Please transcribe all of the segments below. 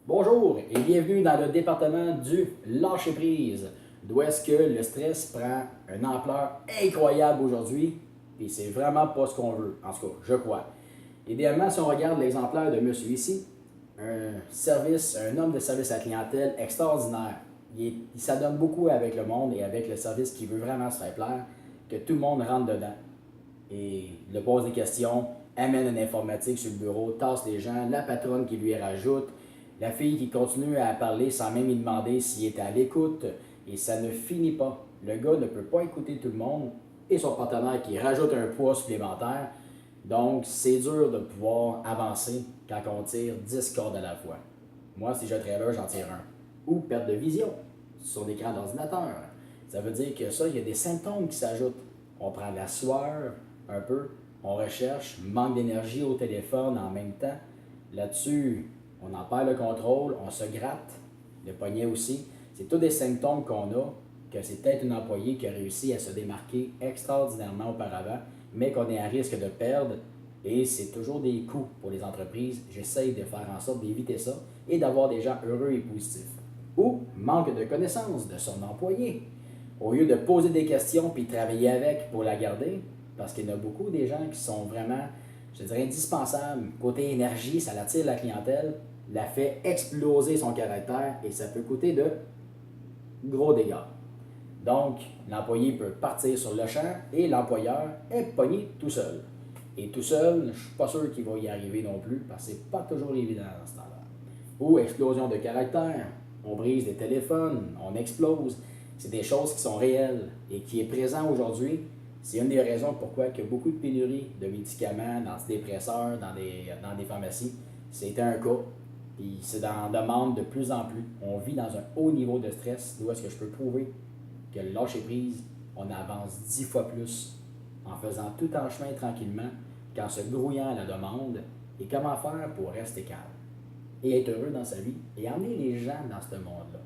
Bonjour et bienvenue dans le département du lâcher-prise, d'où est-ce que le stress prend une ampleur incroyable aujourd'hui, et c'est vraiment pas ce qu'on veut, en tout cas, je crois. Idéalement, si on regarde l'exemplaire de monsieur ici, un homme de service à la clientèle extraordinaire. Il s'adonne beaucoup avec le monde et avec le service qui veut vraiment se faire plaire, que tout le monde rentre dedans. Et il leur pose des questions, amène une informatique sur le bureau, tasse les gens, la patronne qui lui rajoute, la fille qui continue à parler sans même lui demander s'il était à l'écoute, et ça ne finit pas. Le gars ne peut pas écouter tout le monde, et son partenaire qui rajoute un poids supplémentaire. Donc, c'est dur de pouvoir avancer quand on tire 10 cordes à la fois. Moi, si je trailer, j'en tire un. Ou perte de vision sur l'écran d'ordinateur. Ça veut dire que ça, il y a des symptômes qui s'ajoutent. On prend de la sueur un peu, on recherche, manque d'énergie au téléphone en même temps. Là-dessus, on en perd le contrôle, on se gratte, le poignet aussi. C'est tous des symptômes qu'on a, que c'est peut-être un employé qui a réussi à se démarquer extraordinairement auparavant, mais qu'on est à risque de perdre. Et c'est toujours des coûts pour les entreprises. J'essaye de faire en sorte d'éviter ça et d'avoir des gens heureux et positifs. Ou manque de connaissance de son employé. Au lieu de poser des questions puis travailler avec pour la garder, parce qu'il y en a beaucoup des gens qui sont vraiment, je dirais, indispensables. Côté énergie, ça attire la clientèle, la fait exploser son caractère et ça peut coûter de gros dégâts. Donc, l'employé peut partir sur le champ et l'employeur est pogné tout seul. Et tout seul, je ne suis pas sûr qu'il va y arriver non plus parce que c'est pas toujours évident dans ce temps-là. Ou explosion de caractère, on brise des téléphones, on explose. C'est des choses qui sont réelles et qui est présent aujourd'hui. C'est une des raisons pourquoi il y a beaucoup de pénuries de médicaments, d'antidépresseurs dans des pharmacies. C'était un cas. Puis c'est en demande de plus en plus. On vit dans un haut niveau de stress. D'où est-ce que je peux prouver que le lâcher prise, on avance 10 fois plus en faisant tout en chemin tranquillement qu'en se grouillant à la demande. Et comment faire pour rester calme et être heureux dans sa vie et emmener les gens dans ce monde-là.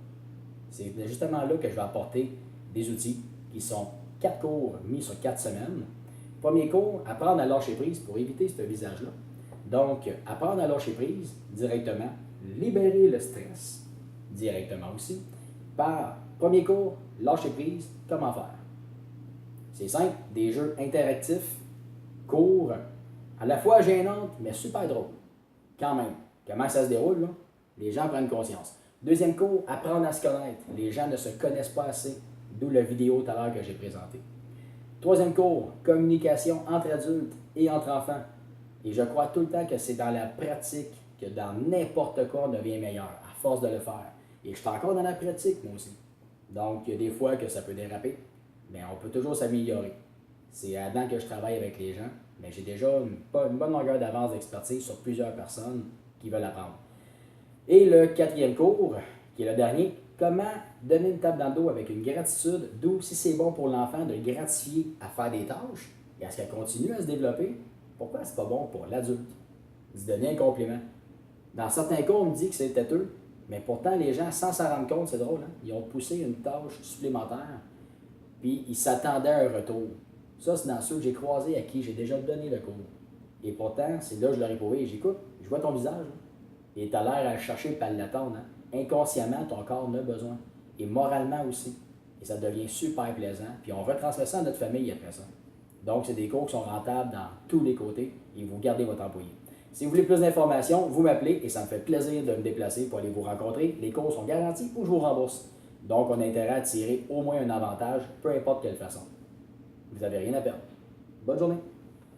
C'est justement là que je vais apporter des outils qui sont 4 cours mis sur 4 semaines. Premier cours, apprendre à lâcher prise pour éviter ce visage-là. Donc, apprendre à lâcher prise directement, libérer le stress directement aussi. Par premier cours, lâcher prise, comment faire. C'est simple, des jeux interactifs, courts, à la fois gênantes, mais super drôles. Quand même, comment ça se déroule, là? Les gens prennent conscience. Deuxième cours, apprendre à se connaître. Les gens ne se connaissent pas assez, d'où la vidéo tout à l'heure que j'ai présentée. Troisième cours, communication entre adultes et entre enfants. Et je crois tout le temps que c'est dans la pratique que dans n'importe quoi on devient meilleur, à force de le faire. Et je suis encore dans la pratique, moi aussi. Donc, il y a des fois que ça peut déraper, mais on peut toujours s'améliorer. C'est là-dedans que je travaille avec les gens, mais j'ai déjà une bonne longueur d'avance d'expertise sur plusieurs personnes qui veulent apprendre. Et le quatrième cours, qui est le dernier, comment donner une tape dans le dos avec une gratitude, d'où si c'est bon pour l'enfant de le gratifier à faire des tâches et à ce qu'elle continue à se développer, pourquoi c'est pas bon pour l'adulte? Se donner un compliment. Dans certains cas, on me dit que c'est têteux, mais pourtant les gens, sans s'en rendre compte, c'est drôle, hein? Ils ont poussé une tâche supplémentaire, puis ils s'attendaient à un retour. Ça, c'est dans ceux que j'ai croisés à qui j'ai déjà donné le cours. Et pourtant, c'est là que je leur ai prouvé, et j'écoute, je vois ton visage, là. Et tu as l'air à le chercher et à l'attendre. Hein? Inconsciemment, ton corps en a besoin. Et moralement aussi. Et ça devient super plaisant. Puis on retransmet ça à notre famille après ça. Donc, c'est des cours qui sont rentables dans tous les côtés et vous gardez votre employé. Si vous voulez plus d'informations, vous m'appelez et ça me fait plaisir de me déplacer pour aller vous rencontrer. Les cours sont garantis ou je vous rembourse. Donc, on a intérêt à tirer au moins un avantage, peu importe quelle façon. Vous n'avez rien à perdre. Bonne journée!